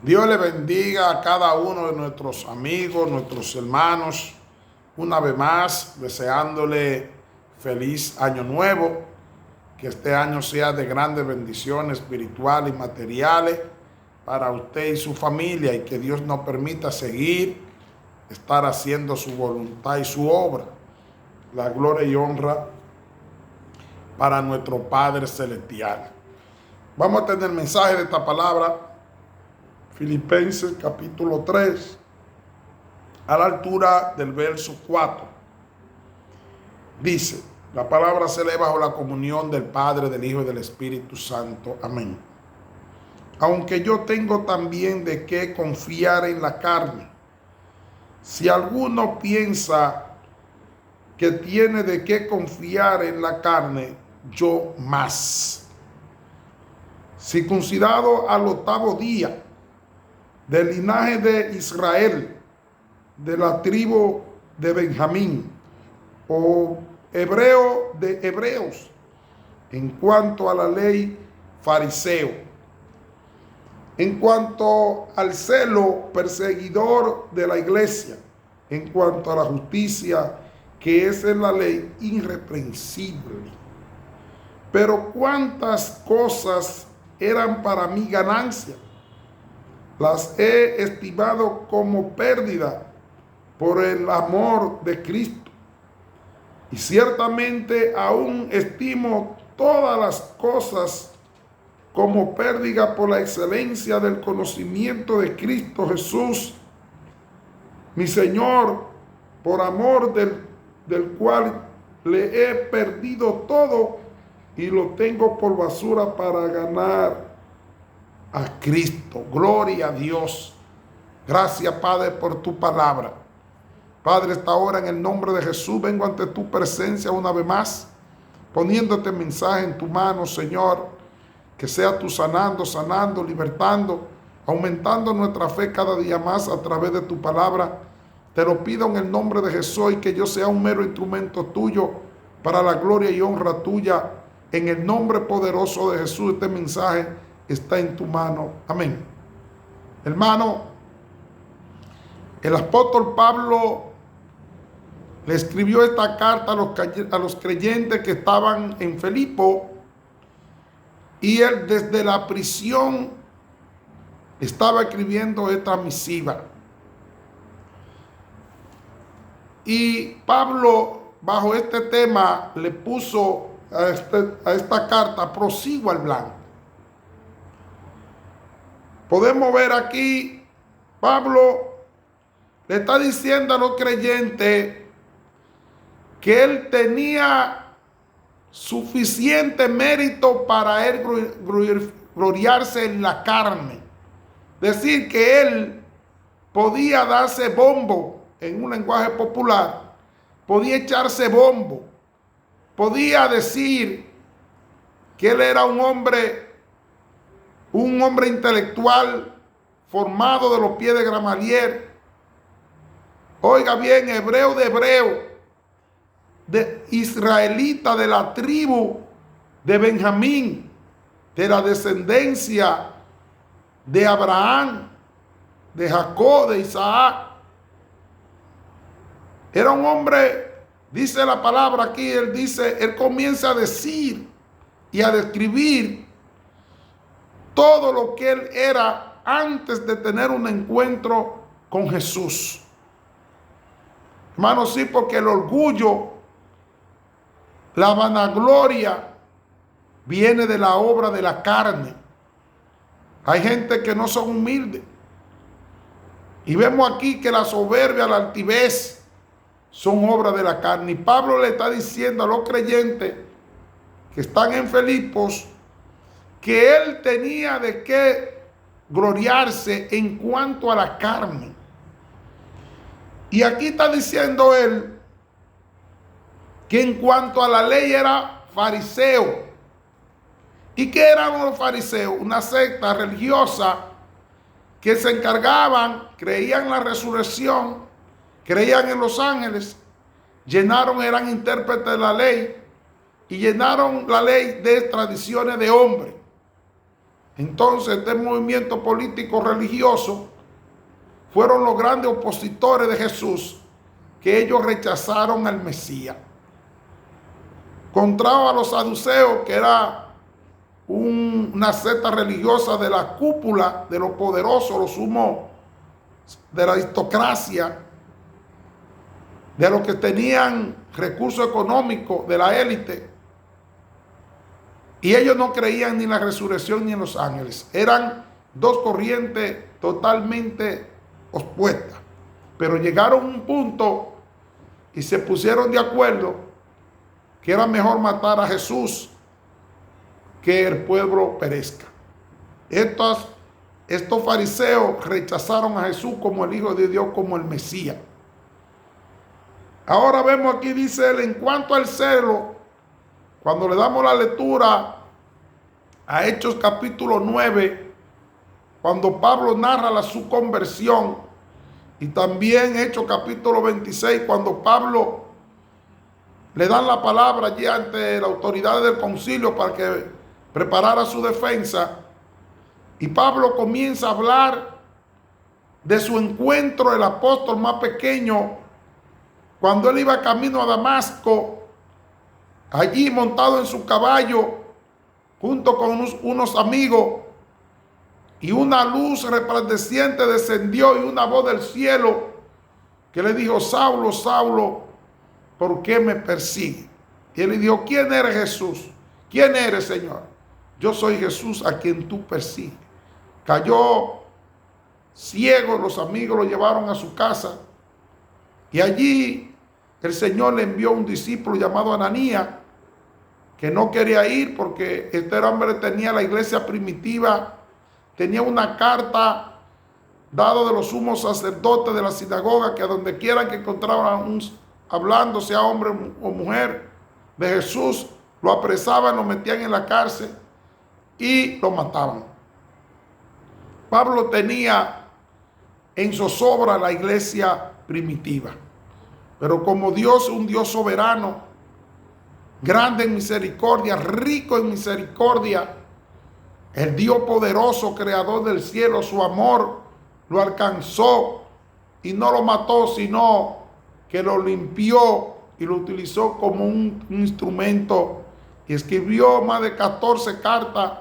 Dios le bendiga a cada uno de nuestros amigos, nuestros hermanos, una vez más, deseándole feliz año nuevo, que este año sea de grandes bendiciones espirituales y materiales para usted y su familia, y que Dios nos permita seguir, estar haciendo su voluntad y su obra. La gloria y honra para nuestro Padre Celestial. Vamos a tener el mensaje de esta palabra, Filipenses capítulo 3, a la altura del verso 4. Dice, la palabra se lee bajo la comunión del Padre, del Hijo y del Espíritu Santo. Amén. Aunque yo tengo también de qué confiar en la carne, si alguno piensa que tiene de qué confiar en la carne, yo más. Circuncidado al 8º día, del linaje de Israel, de la tribu de Benjamín, o hebreo de hebreos, en cuanto a la ley, fariseo, en cuanto al celo, perseguidor de la iglesia, en cuanto a la justicia que es en la ley, irreprensible. Pero cuántas cosas eran para mí ganancia, las he estimado como pérdida por el amor de Cristo. Y ciertamente aún estimo todas las cosas como pérdida por la excelencia del conocimiento de Cristo Jesús, mi Señor, por amor del cual le he perdido todo y lo tengo por basura para ganar a Cristo. Gloria a Dios. Gracias, Padre, por tu palabra. Padre, esta hora en el nombre de Jesús vengo ante tu presencia una vez más, poniendo este mensaje en tu mano, Señor, que sea tú sanando, libertando, aumentando nuestra fe cada día más a través de tu palabra. Te lo pido en el nombre de Jesús, y que yo sea un mero instrumento tuyo para la gloria y honra tuya. En el nombre poderoso de Jesús, este mensaje está en tu mano. Amén. Hermano, el apóstol Pablo le escribió esta carta a los creyentes que estaban en Filipo, y él desde la prisión estaba escribiendo esta misiva. Y Pablo, bajo este tema, le puso a esta carta: prosigo al blanco. Podemos ver aquí, Pablo le está diciendo a los creyentes que él tenía suficiente mérito para él gloriarse en la carne. Decir que él podía darse bombo, en un lenguaje popular, podía echarse bombo, podía decir que él era un hombre intelectual, formado de los pies de Gamaliel. Oiga bien, hebreo de hebreo, de israelita de la tribu de Benjamín, de la descendencia de Abraham, de Jacob, de Isaac. Era un hombre, dice la palabra aquí, él comienza a decir y a describir todo lo que él era antes de tener un encuentro con Jesús. Hermano, sí, porque el orgullo, la vanagloria, viene de la obra de la carne. Hay gente que no son humildes. Y vemos aquí que la soberbia, la altivez, son obra de la carne. Y Pablo le está diciendo a los creyentes que están en Filipos que él tenía de qué gloriarse en cuanto a la carne. Y aquí está diciendo él que en cuanto a la ley era fariseo. ¿Y qué eran los fariseos? Una secta religiosa que se encargaban, creían en la resurrección, creían en los ángeles, eran intérpretes de la ley y llenaron la ley de tradiciones de hombre. entonces este movimiento político religioso, fueron los grandes opositores de Jesús, que ellos rechazaron al Mesías. Contrario a los saduceos, que era una secta religiosa de la cúpula, de los poderosos, los sumos de la aristocracia, de los que tenían recursos económicos, de la élite. Y ellos no creían ni en la resurrección ni en los ángeles. Eran dos corrientes totalmente opuestas. Pero llegaron a un punto y se pusieron de acuerdo que era mejor matar a Jesús que el pueblo perezca. Estos fariseos rechazaron a Jesús como el Hijo de Dios, como el Mesías. Ahora vemos aquí, dice él, en cuanto al celo, cuando le damos la lectura a Hechos capítulo 9, cuando Pablo narra su conversión, y también Hechos capítulo 26, cuando Pablo le dan la palabra allí ante la autoridad del concilio para que preparara su defensa, y Pablo comienza a hablar de su encuentro, el apóstol más pequeño, cuando él iba camino a Damasco, allí montado en su caballo, junto con unos amigos, y una luz resplandeciente descendió y una voz del cielo que le dijo: Saulo, Saulo, ¿por qué me persigue? Y él le dijo: ¿quién eres, Jesús? ¿Quién eres, Señor? Yo soy Jesús a quien tú persigues. Cayó ciego, los amigos lo llevaron a su casa, y allí el Señor le envió un discípulo llamado Ananías, que no quería ir porque este hombre tenía la iglesia primitiva, tenía una carta dada de los sumos sacerdotes de la sinagoga, que a donde quieran que encontraban hablando, sea hombre o mujer, de Jesús, lo apresaban, lo metían en la cárcel y lo mataban. Pablo tenía en zozobra la iglesia primitiva, pero como Dios, un Dios soberano, grande en misericordia, rico en misericordia, el Dios poderoso, creador del cielo, su amor lo alcanzó y no lo mató, sino que lo limpió y lo utilizó como un instrumento, y escribió más de 14 cartas,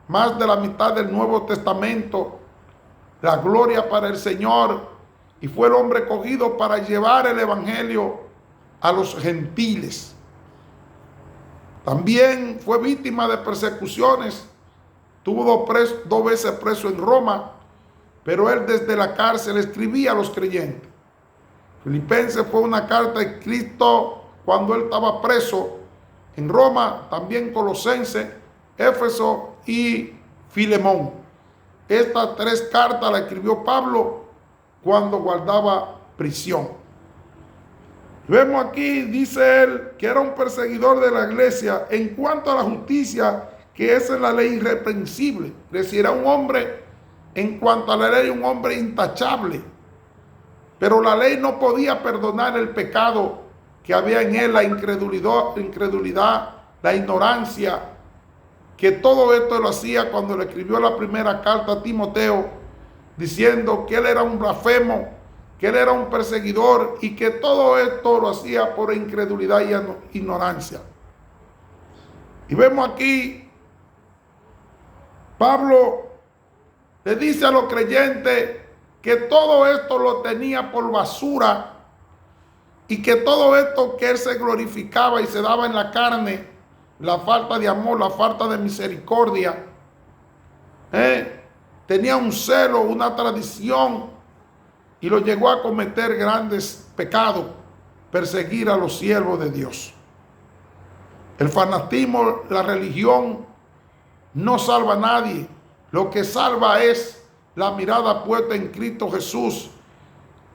más de la mitad del Nuevo Testamento, la gloria para el Señor, y fue el hombre escogido para llevar el evangelio a los gentiles. También fue víctima de persecuciones, tuvo dos veces preso en Roma, pero él desde la cárcel escribía a los creyentes. Filipenses fue una carta escrita cuando él estaba preso en Roma, también Colosenses, Éfeso y Filemón. Estas 3 cartas las escribió Pablo cuando guardaba prisión. Vemos aquí, dice él, que era un perseguidor de la iglesia en cuanto a la justicia, que es en la ley irreprensible. Es decir, era un hombre, en cuanto a la ley, un hombre intachable. Pero la ley no podía perdonar el pecado que había en él, la incredulidad, la ignorancia, que todo esto lo hacía cuando le escribió la primera carta a Timoteo, diciendo que él era un blasfemo, que él era un perseguidor, y que todo esto lo hacía por incredulidad y ignorancia. Y vemos aquí, Pablo le dice a los creyentes que todo esto lo tenía por basura, y que todo esto que él se glorificaba y se daba en la carne, la falta de amor, la falta de misericordia, tenía un celo, una tradición, y lo llegó a cometer grandes pecados, perseguir a los siervos de Dios. El fanatismo, la religión, no salva a nadie. Lo que salva es la mirada puesta en Cristo Jesús.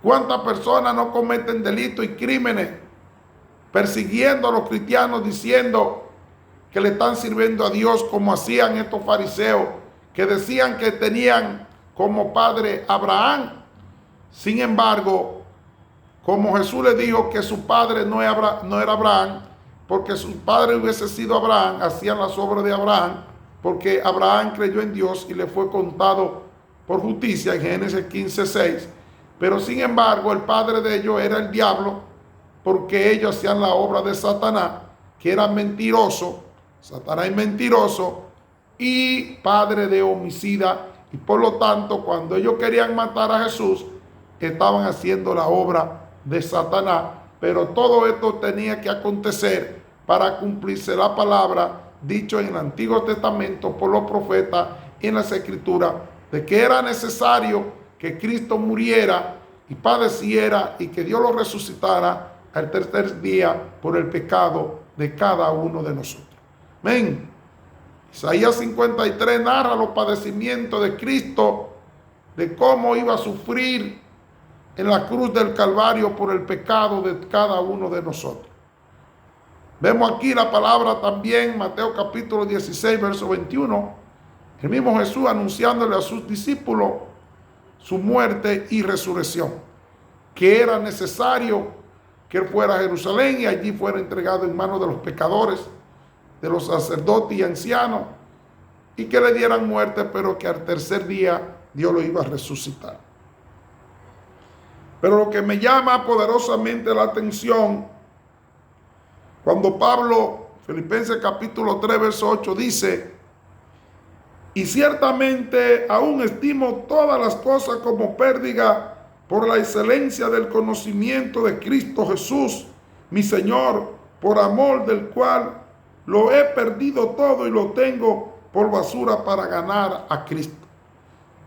¿Cuántas personas no cometen delitos y crímenes persiguiendo a los cristianos, diciendo que le están sirviendo a Dios, como hacían estos fariseos, que decían que tenían como padre Abraham? Sin embargo, como Jesús le dijo que su padre no era Abraham, porque su padre hubiese sido Abraham, hacían las obras de Abraham, porque Abraham creyó en Dios y le fue contado por justicia en Génesis 15:6. Pero sin embargo, el padre de ellos era el diablo, porque ellos hacían la obra de Satanás, que era mentiroso. Satanás es mentiroso y padre de homicida. Y por lo tanto, cuando ellos querían matar a Jesús, estaban haciendo la obra de Satanás. Pero todo esto tenía que acontecer para cumplirse la palabra dicho en el Antiguo Testamento por los profetas y en las Escrituras, de que era necesario que Cristo muriera y padeciera y que Dios lo resucitara al tercer día por el pecado de cada uno de nosotros. Amén. Isaías 53 narra los padecimientos de Cristo, de cómo iba a sufrir en la cruz del Calvario por el pecado de cada uno de nosotros. Vemos aquí la palabra también, Mateo capítulo 16, verso 21, el mismo Jesús anunciándole a sus discípulos su muerte y resurrección, que era necesario que él fuera a Jerusalén y allí fuera entregado en manos de los pecadores, de los sacerdotes y ancianos, y que le dieran muerte, pero que al tercer día Dios lo iba a resucitar. Pero lo que me llama poderosamente la atención, cuando Pablo, Filipenses capítulo 3, verso 8, dice: y ciertamente aún estimo todas las cosas como pérdida por la excelencia del conocimiento de Cristo Jesús, mi Señor, por amor del cual lo he perdido todo y lo tengo por basura para ganar a Cristo.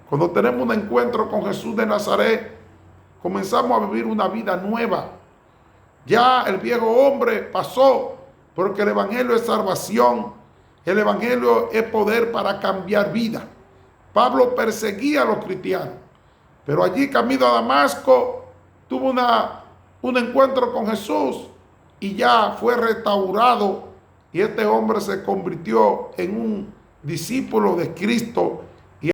Cuando tenemos un encuentro con Jesús de Nazaret, comenzamos a vivir una vida nueva. Ya el viejo hombre pasó, porque el evangelio es salvación. El evangelio es poder para cambiar vida. Pablo perseguía a los cristianos, pero allí camino a Damasco tuvo un encuentro con Jesús y ya fue restaurado, y este hombre se convirtió en un discípulo de Cristo